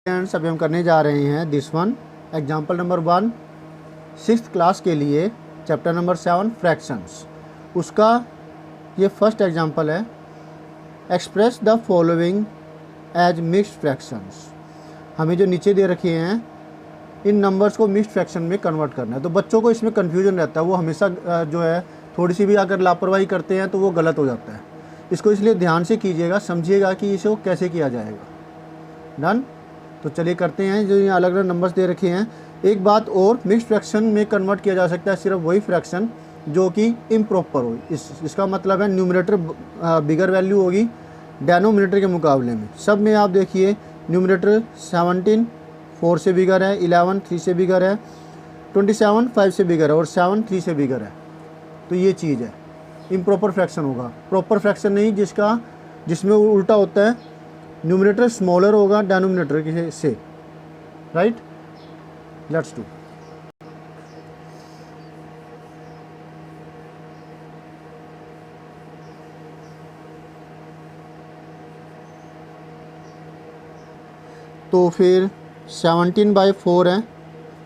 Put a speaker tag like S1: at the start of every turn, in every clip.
S1: Friends अभी हम करने जा रहे हैं this one example number 1 6th class के लिए चैप्टर नंबर 7 फ्रैक्शंस। उसका ये फर्स्ट एग्जाम्पल है। Express the following as mixed fractions. हमें जो नीचे दे रखे हैं इन नंबर्स को मिक्स्ड फ्रैक्शन में कन्वर्ट करना है। तो बच्चों को इसमें कन्फ्यूजन रहता है, वो हमेशा जो है थोड़ी सी भी अगर लापरवाही करते हैं तो वो गलत हो जाता है। इसको इसलिए ध्यान से कीजिएगा, समझिएगा कि इसको कैसे किया जाएगा। डन। तो चलिए करते हैं। जो ये अलग अलग नंबर्स दे रखे हैं, एक बात और, मिक्स्ड फ्रैक्शन में कन्वर्ट किया जा सकता है सिर्फ वही फ्रैक्शन जो कि इम्प्रॉपर हो। इसका मतलब है न्यूमरेटर बिगर वैल्यू होगी डेनोमिनेटर के मुकाबले में। सब में आप देखिए न्यूमरेटर 17 4 से बिगर है, 11 3 से बिगर है, 27 5 से बिगर है और 7 3 से बिगर है। तो ये चीज़ है, इम्प्रॉपर फ्रैक्शन होगा। प्रॉपर फ्रैक्शन नहीं जिसमें उल्टा होता है, न्यूमरेटर स्मॉलर होगा डेनोमिनेटर से। Right, let's do. तो फिर 17/4 है,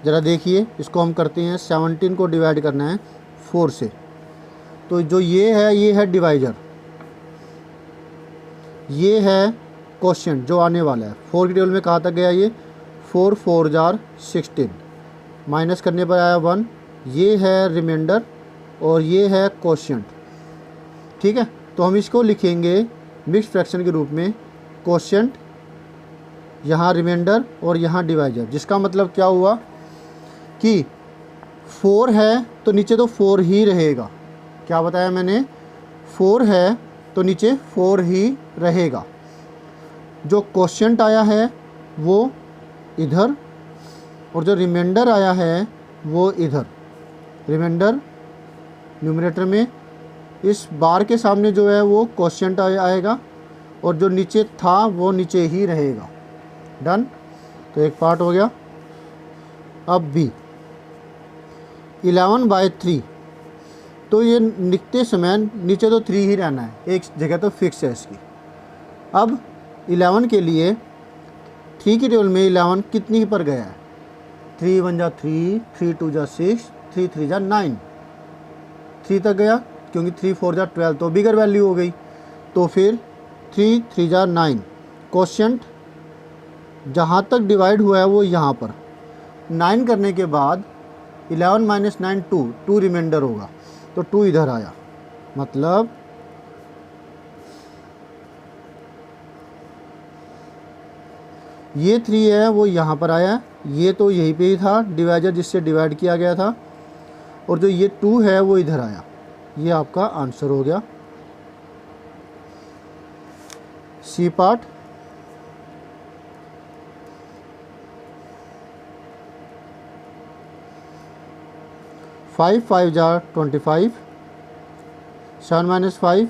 S1: ज़रा देखिए इसको हम करते हैं। 17 को डिवाइड करना है 4 से, तो जो ये है डिवाइजर, ये है क्वोशिएंट जो आने वाला है। 4 की टेबल में कहाँ तक गया ये 4 4 जार 16, माइनस करने पर आया 1। ये है रिमाइंडर और ये है क्वोशिएंट। ठीक है, तो हम इसको लिखेंगे मिक्स्ड फ्रैक्शन के रूप में। क्वोशिएंट यहाँ रिमाइंडर और यहाँ डिवाइजर, जिसका मतलब क्या हुआ कि 4 है तो नीचे तो 4 ही रहेगा। क्या बताया मैंने, 4 है तो नीचे 4 ही रहेगा। जो क्वोशिएंट आया है वो इधर और जो रिमाइंडर आया है वो इधर। रिमाइंडर न्यूमरेटर में, इस बार के सामने जो है वो क्वोशिएंट आएगा और जो नीचे था वो नीचे ही रहेगा। डन। तो एक पार्ट हो गया। अब बी 11/3, तो ये लिखते समय नीचे तो 3 ही रहना है, एक जगह तो फिक्स है इसकी। अब 11 के लिए 3 की टेबल में 11 कितनी पर गया है, 3 1 जा 3, 3 2 जा 6, 3 3 जा 9, 3 तक गया क्योंकि 3 4 जा 12 तो बिगर वैल्यू हो गई। तो फिर 3 3 जा 9, क्वोशिएंट जहाँ तक डिवाइड हुआ है वो यहाँ पर। 9 करने के बाद 11 - 9 2 रिमाइंडर होगा, तो 2 इधर आया। मतलब ये 3 है वो यहाँ पर आया, ये तो यहीं पे ही था डिवाइजर जिससे डिवाइड किया गया था, और जो ये 2 है वो इधर आया। ये आपका आंसर हो गया। C part. फाइव 5 जार 25, 7 - 5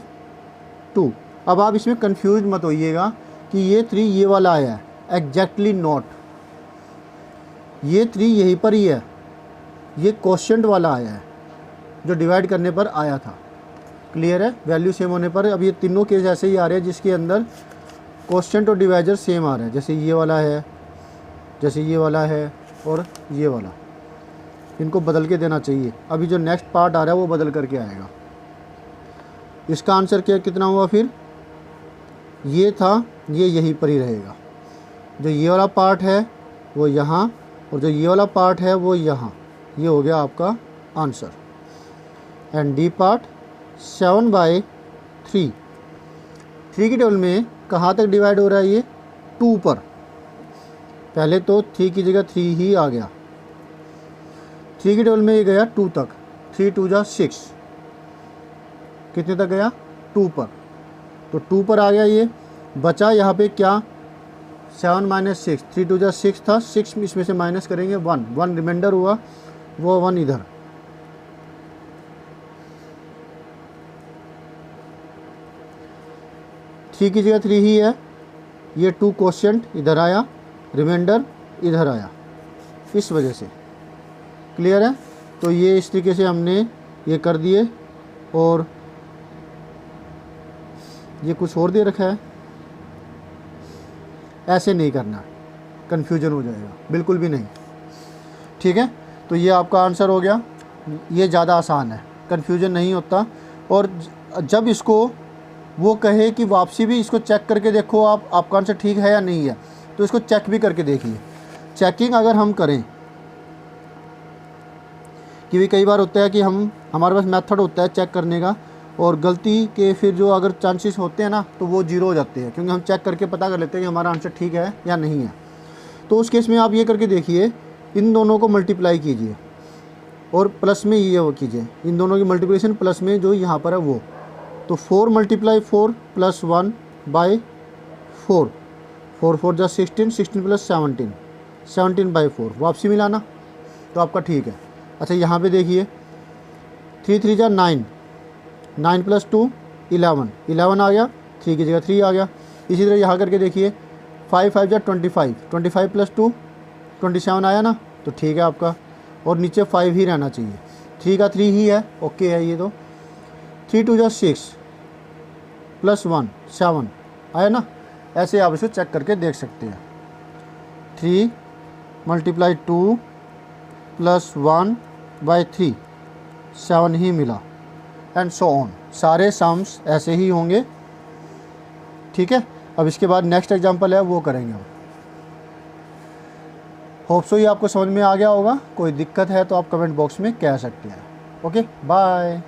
S1: 2। अब आप इसमें कंफ्यूज मत होइएगा कि ये 3 ये वाला आया है, एग्जैक्टली नॉट। ये 3 यहीं पर ही है, ये क्वोशिएंट वाला आया है जो डिवाइड करने पर आया था। क्लियर है, वैल्यू सेम होने पर। अब ये तीनों केस ऐसे ही आ रहे हैं जिसके अंदर क्वोशिएंट और डिवाइजर सेम आ रहे हैं, जैसे ये वाला है, जैसे ये वाला है और ये वाला। इनको बदल के देना चाहिए। अभी जो नेक्स्ट पार्ट आ रहा है वो बदल करके आएगा। इसका आंसर क्या कितना हुआ फिर, ये था, ये यहीं पर ही रहेगा। जो ये वाला पार्ट है वो यहाँ और जो ये वाला पार्ट है वो यहाँ। ये हो गया आपका आंसर। And D part 7/3। 3 की टेबल में कहाँ तक डिवाइड हो रहा है ये 2 पर। पहले तो 3 की जगह 3 ही आ गया। 3 की टेबल में ये गया 2 तक, 3 2 जा 6, कितने तक गया 2 पर। तो 2 पर आ गया। ये बचा यहाँ पे क्या 7 - 6, 3 2 जा 6 था, 6 इसमें से माइनस करेंगे 1 रिमाइंडर हुआ, वो 1 इधर। थ्री की जगह 3 ही है, ये 2 क्वोशिएंट इधर आया, रिमाइंडर इधर आया, इस वजह से। क्लियर है। तो ये इस तरीके से हमने ये कर दिए। और ये कुछ और दे रखा है, ऐसे नहीं करना। कन्फ्यूजन हो जाएगा, बिल्कुल भी नहीं। ठीक है, तो ये आपका आंसर हो गया। ये ज़्यादा आसान है, कन्फ्यूजन नहीं होता। और जब इसको वो कहे कि वापसी भी इसको चेक करके देखो आप, आपका आंसर ठीक है या नहीं है, तो इसको चेक भी करके देखिए। चेकिंग अगर हम करें कि भी कई बार होता है कि हमारे पास मेथड होता है चेक करने का, और गलती के फिर जो अगर चांसेस होते हैं ना, तो वो जीरो हो जाते हैं, क्योंकि हम चेक करके पता कर लेते हैं कि हमारा आंसर ठीक है या नहीं है। तो उस केस में आप ये करके देखिए, इन दोनों को मल्टीप्लाई कीजिए और प्लस में ये वो कीजिए, इन दोनों की मल्टीप्लिकेशन प्लस में जो यहाँ पर है वो। तो 4 × 4 + 1 / 4, 4 4 जा 16, 16 + 17, 17/4, वापसी मिलाना, तो आपका ठीक है। अच्छा यहाँ पे देखिए, 3 3 जा 9, 9 + 2 11, 11 आ गया, 3 की जगह 3 आ गया। इसी तरह यहाँ करके देखिए, 5 5 जा 25, 25 + 2 27 आया ना, तो ठीक है आपका। और नीचे 5 ही रहना चाहिए, 3 का 3 ही है, ओके है ये। तो 3 2 जा 6 + 1 7 आया ना। ऐसे आप इसे चेक करके देख सकते हैं। 3 × 2 + 1/3 7 ही मिला, एंड सो ऑन। सारे सम्स ऐसे ही होंगे। ठीक है, अब इसके बाद नेक्स्ट एग्जांपल है वो करेंगे हम। होप सो ये आपको समझ में आ गया होगा। कोई दिक्कत है तो आप कमेंट बॉक्स में कह सकते हैं। Okay, bye.